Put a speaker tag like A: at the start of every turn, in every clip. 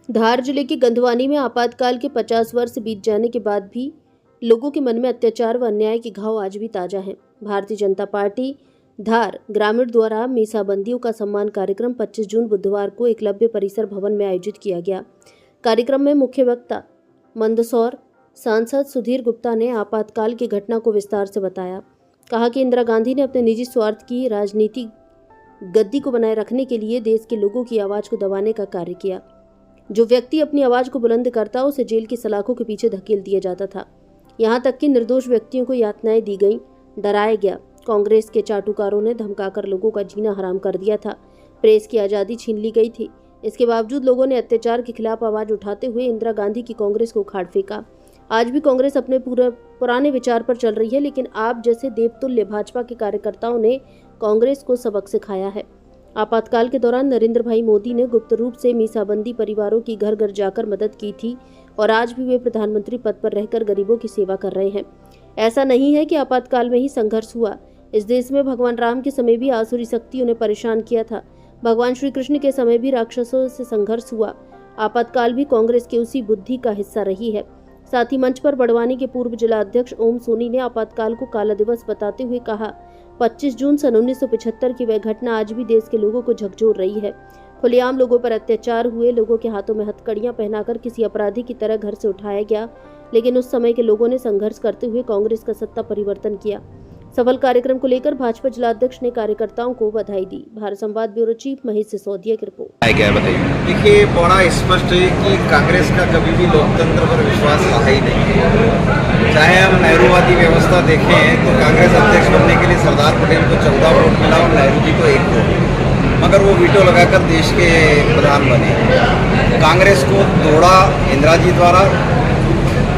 A: धार जिले के गंधवानी में आपातकाल के 50 वर्ष बीत जाने के बाद भी लोगों के मन में अत्याचार व अन्याय के घाव आज भी ताजा हैं। भारतीय जनता पार्टी धार ग्रामीण द्वारा मीसाबंदियों का सम्मान कार्यक्रम 25 जून बुधवार को एकलव्य परिसर भवन में आयोजित किया गया। कार्यक्रम में मुख्य वक्ता मंदसौर सांसद सुधीर गुप्ता ने आपातकाल की घटना को विस्तार से बताया। कहा कि इंदिरा गांधी ने अपने निजी स्वार्थ की राजनीति गद्दी को बनाए रखने के लिए देश के लोगों की आवाज को दबाने का कार्य किया। जो व्यक्ति अपनी आवाज को बुलंद करता उसे जेल की सलाखों के पीछे धकेल दिया जाता था। यहाँ तक कि निर्दोष व्यक्तियों को यातनाएं दी गईं, डराया गया। कांग्रेस के चाटुकारों ने धमकाकर लोगों का जीना हराम कर दिया था। प्रेस की आज़ादी छीन ली गई थी। इसके बावजूद लोगों ने अत्याचार के खिलाफ आवाज उठाते हुए इंदिरा गांधी की कांग्रेस को उखाड़ फेंका। आज भी कांग्रेस अपने पुराने विचार पर चल रही है, लेकिन आप जैसे देवतुल्य भाजपा के कार्यकर्ताओं ने कांग्रेस को सबक सिखाया है। आपातकाल के दौरान नरेंद्र भाई मोदी ने गुप्त रूप से मीसाबंदी परिवारों की घर घर जाकर मदद की थी और आज भी वे प्रधानमंत्री पद पर रहकर गरीबों की सेवा कर रहे हैं। ऐसा नहीं है कि आपातकाल में ही संघर्ष हुआ। इस देश में भगवान राम के समय भी आसुरी शक्तियों ने परेशान किया था। भगवान श्री कृष्ण के समय भी राक्षसों से संघर्ष हुआ। आपातकाल भी कांग्रेस की उसी बुद्धि का हिस्सा रही है। साथ ही मंच पर बड़वानी के पूर्व जिला अध्यक्ष ओम सोनी ने आपातकाल को काला दिवस बताते हुए कहा, 25 जून सन 1975 की वह घटना आज भी देश के लोगों को झकझोर रही है। खुलेआम लोगों पर अत्याचार हुए, लोगों के हाथों में हथकड़ियां पहनाकर किसी अपराधी की तरह घर से उठाया गया, लेकिन उस समय के लोगों ने संघर्ष करते हुए कांग्रेस का सत्ता परिवर्तन किया। सफल कार्यक्रम को लेकर भाजपा जिलाध्यक्ष ने कार्यकर्ताओं को बधाई दी। भारत संवाद ब्यूरो चीफ महेश सिसोदिया की रिपोर्ट।
B: देखिए, बड़ा स्पष्ट है कि कांग्रेस का कभी भी लोकतंत्र पर विश्वास रहा ही नहीं है। चाहे हम नेहरूवादी व्यवस्था देखें तो कांग्रेस अध्यक्ष बनने के लिए सरदार पटेल को 14 वोट मिला और नेहरू जी को 1 वोट, मगर वो वीटो लगाकर देश के प्रधान बने। कांग्रेस को तोड़ा इंदिरा जी द्वारा,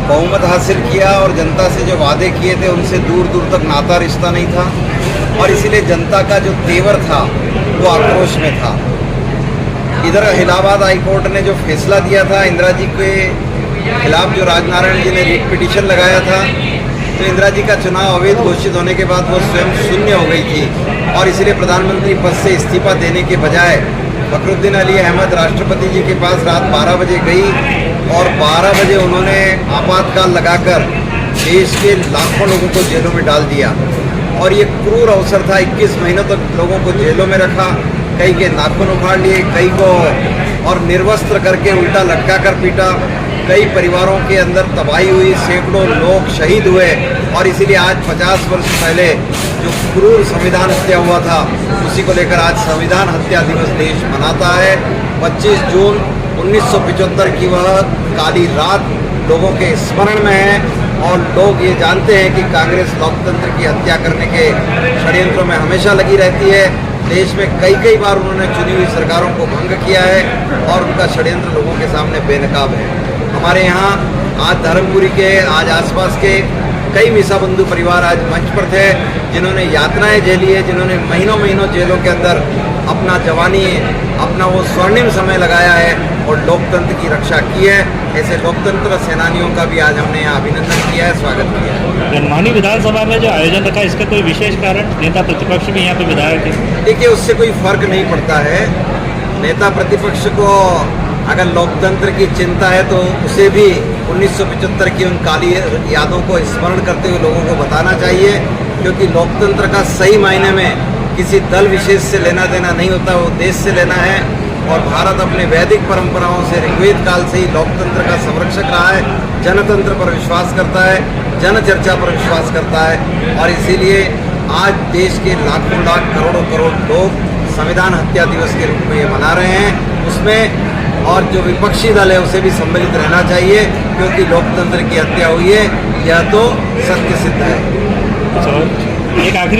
B: बहुमत हासिल किया और जनता से जो वादे किए थे उनसे दूर दूर तक नाता रिश्ता नहीं था और इसीलिए जनता का जो तेवर था वो आक्रोश में था। इधर इलाहाबाद हाई कोर्ट ने जो फैसला दिया था इंदिरा जी के खिलाफ, जो राजनारायण जी ने रिट पिटीशन लगाया था, तो इंदिरा जी का चुनाव अवैध घोषित होने के बाद वो स्वयं शून्य हो गई थी और इसीलिए प्रधानमंत्री पद से इस्तीफा देने के बजाय फखरुद्दीन अली अहमद राष्ट्रपति जी के पास रात 12 बजे गई और 12 बजे उन्होंने आपातकाल लगाकर देश के लाखों लोगों को जेलों में डाल दिया। और ये क्रूर अवसर था। 21 महीनों तक लोगों को जेलों में रखा, कई के नाखून उखाड़ लिए, कई को और निर्वस्त्र करके उल्टा लटका कर पीटा। कई परिवारों के अंदर तबाही हुई, सैकड़ों लोग शहीद हुए और इसीलिए आज 50 वर्ष पहले जो क्रूर संविधान हत्या हुआ था उसी को लेकर आज संविधान हत्या दिवस देश मनाता है। 25 जून 1975 की वह काली रात लोगों के स्मरण में है और लोग ये जानते हैं कि कांग्रेस लोकतंत्र की हत्या करने के षड्यंत्रों में हमेशा लगी रहती है। देश में कई बार उन्होंने चुनी हुई सरकारों को भंग किया है और उनका षड्यंत्र लोगों के सामने बेनकाब है। हमारे यहाँ आज धर्मपुरी के, आज आसपास के कई मीसाबंधु परिवार आज मंच पर थे जिन्होंने यातनाएं झेली है, जिन्होंने महीनों जेलों के अंदर अपना जवानी, अपना वो स्वर्णिम समय लगाया है और लोकतंत्र की रक्षा की है। ऐसे लोकतंत्र सेनानियों का भी आज हमने यहाँ अभिनंदन किया है, स्वागत किया है।
C: गंधवानी विधानसभा में जो आयोजन रखा, इसका कोई विशेष कारण? नेता प्रतिपक्ष भी यहाँ पे विधायक है।
B: देखिए, उससे कोई फर्क नहीं पड़ता है। नेता प्रतिपक्ष को अगर लोकतंत्र की चिंता है तो उसे भी 1975 की उन काली यादों को स्मरण करते हुए लोगों को बताना चाहिए, क्योंकि लोकतंत्र का सही मायने में किसी दल विशेष से लेना देना नहीं होता, वो देश से लेना है। और भारत अपने वैदिक परंपराओं से, ऋग्वेद काल से ही लोकतंत्र का संरक्षक रहा है, जनतंत्र पर विश्वास करता है, जनचर्चा पर विश्वास करता है और इसीलिए आज देश के लाखों लाख करोड़ों लोग संविधान हत्या दिवस के रूप में ये मना रहे हैं। उसमें और जो विपक्षी दल है उसे भी सम्मिलित रहना चाहिए, क्योंकि लोकतंत्र की हत्या हुई है, यह तो सत्य सिद्ध है।
C: एक आखिरी